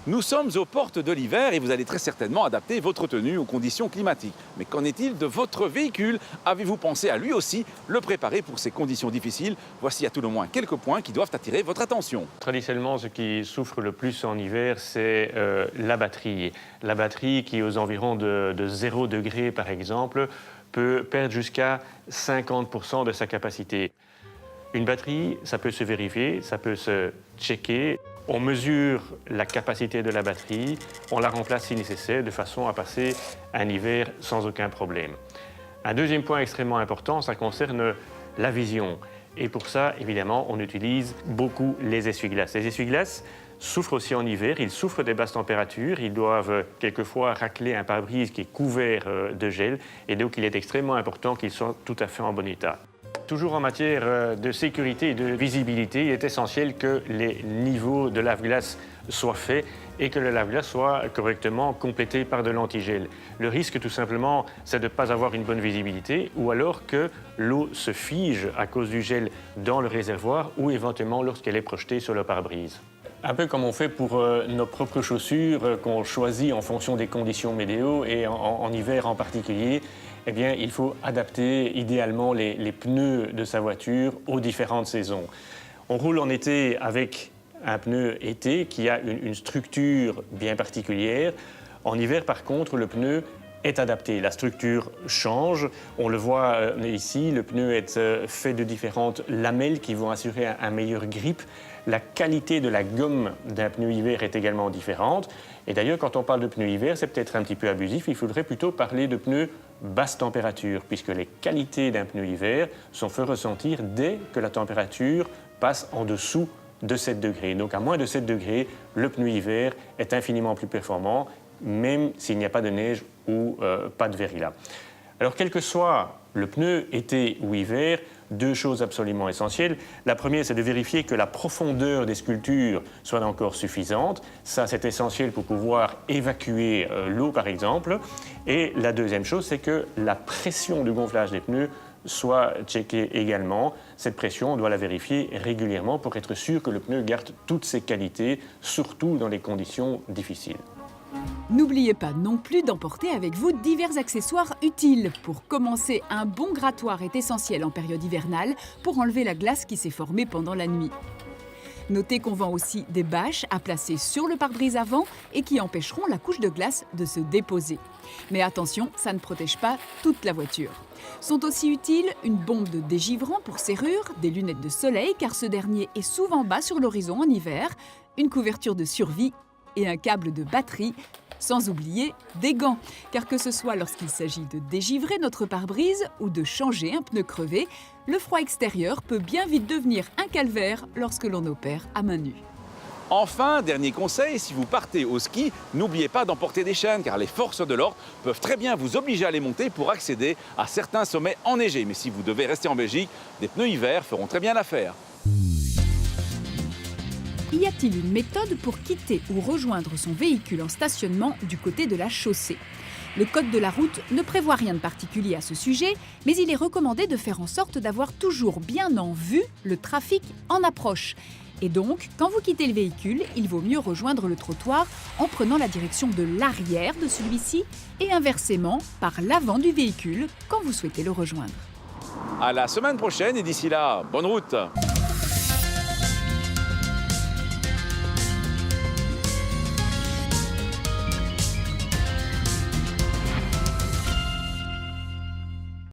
Nous sommes aux portes de l'hiver et vous allez très certainement adapter votre tenue aux conditions climatiques. Mais qu'en est-il de votre véhicule? Avez-vous pensé à lui aussi le préparer pour ces conditions difficiles? Voici à tout le moins quelques points qui doivent attirer votre attention. Traditionnellement, ce qui souffre le plus en hiver, c'est la batterie. La batterie qui, aux environs de 0 degré par exemple, peut perdre jusqu'à 50% de sa capacité. Une batterie, ça peut se vérifier, ça peut se checker. On mesure la capacité de la batterie, on la remplace si nécessaire, de façon à passer un hiver sans aucun problème. Un deuxième point extrêmement important, ça concerne la vision. Et pour ça, évidemment, on utilise beaucoup les essuie-glaces. Les essuie-glaces souffrent aussi en hiver, ils souffrent des basses températures, ils doivent quelquefois racler un pare-brise qui est couvert de gel, et donc il est extrêmement important qu'ils soient tout à fait en bon état. Toujours en matière de sécurité et de visibilité, il est essentiel que les niveaux de lave-glace soient faits et que le lave-glace soit correctement complété par de l'antigel. Le risque, tout simplement, c'est de ne pas avoir une bonne visibilité ou alors que l'eau se fige à cause du gel dans le réservoir ou éventuellement lorsqu'elle est projetée sur le pare-brise. Un peu comme on fait pour nos propres chaussures qu'on choisit en fonction des conditions météo et en hiver en particulier, eh bien, il faut adapter idéalement les pneus de sa voiture aux différentes saisons. On roule en été avec un pneu été qui a une structure bien particulière. En hiver, par contre, le pneu est adapté. La structure change. On le voit ici, le pneu est fait de différentes lamelles qui vont assurer un meilleur grip. La qualité de la gomme d'un pneu hiver est également différente. Et d'ailleurs, quand on parle de pneus hiver, c'est peut-être un petit peu abusif. Il faudrait plutôt parler de pneus basse température, puisque les qualités d'un pneu hiver sont fait ressentir dès que la température passe en dessous de 7 degrés. Donc à moins de 7 degrés, le pneu hiver est infiniment plus performant, même s'il n'y a pas de neige ou pas de verglas. Alors quel que soit le pneu, été ou hiver, deux choses absolument essentielles. La première, c'est de vérifier que la profondeur des sculptures soit encore suffisante. Ça, c'est essentiel pour pouvoir évacuer l'eau, par exemple. Et la deuxième chose, c'est que la pression de gonflage des pneus soit checkée également. Cette pression, on doit la vérifier régulièrement pour être sûr que le pneu garde toutes ses qualités, surtout dans les conditions difficiles. N'oubliez pas non plus d'emporter avec vous divers accessoires utiles. Pour commencer, un bon grattoir est essentiel en période hivernale pour enlever la glace qui s'est formée pendant la nuit. Notez qu'on vend aussi des bâches à placer sur le pare-brise avant et qui empêcheront la couche de glace de se déposer. Mais attention, ça ne protège pas toute la voiture. Sont aussi utiles une bombe de dégivrant pour serrure, des lunettes de soleil car ce dernier est souvent bas sur l'horizon en hiver, une couverture de survie et un câble de batterie, sans oublier des gants. Car que ce soit lorsqu'il s'agit de dégivrer notre pare-brise ou de changer un pneu crevé, le froid extérieur peut bien vite devenir un calvaire lorsque l'on opère à main nue. Enfin, dernier conseil, si vous partez au ski, n'oubliez pas d'emporter des chaînes car les forces de l'ordre peuvent très bien vous obliger à les monter pour accéder à certains sommets enneigés. Mais si vous devez rester en Belgique, des pneus hiver feront très bien l'affaire. Y a-t-il une méthode pour quitter ou rejoindre son véhicule en stationnement du côté de la chaussée? Le code de la route ne prévoit rien de particulier à ce sujet, mais il est recommandé de faire en sorte d'avoir toujours bien en vue le trafic en approche. Et donc, quand vous quittez le véhicule, il vaut mieux rejoindre le trottoir en prenant la direction de l'arrière de celui-ci et inversement par l'avant du véhicule quand vous souhaitez le rejoindre. À la semaine prochaine et d'ici là, bonne route!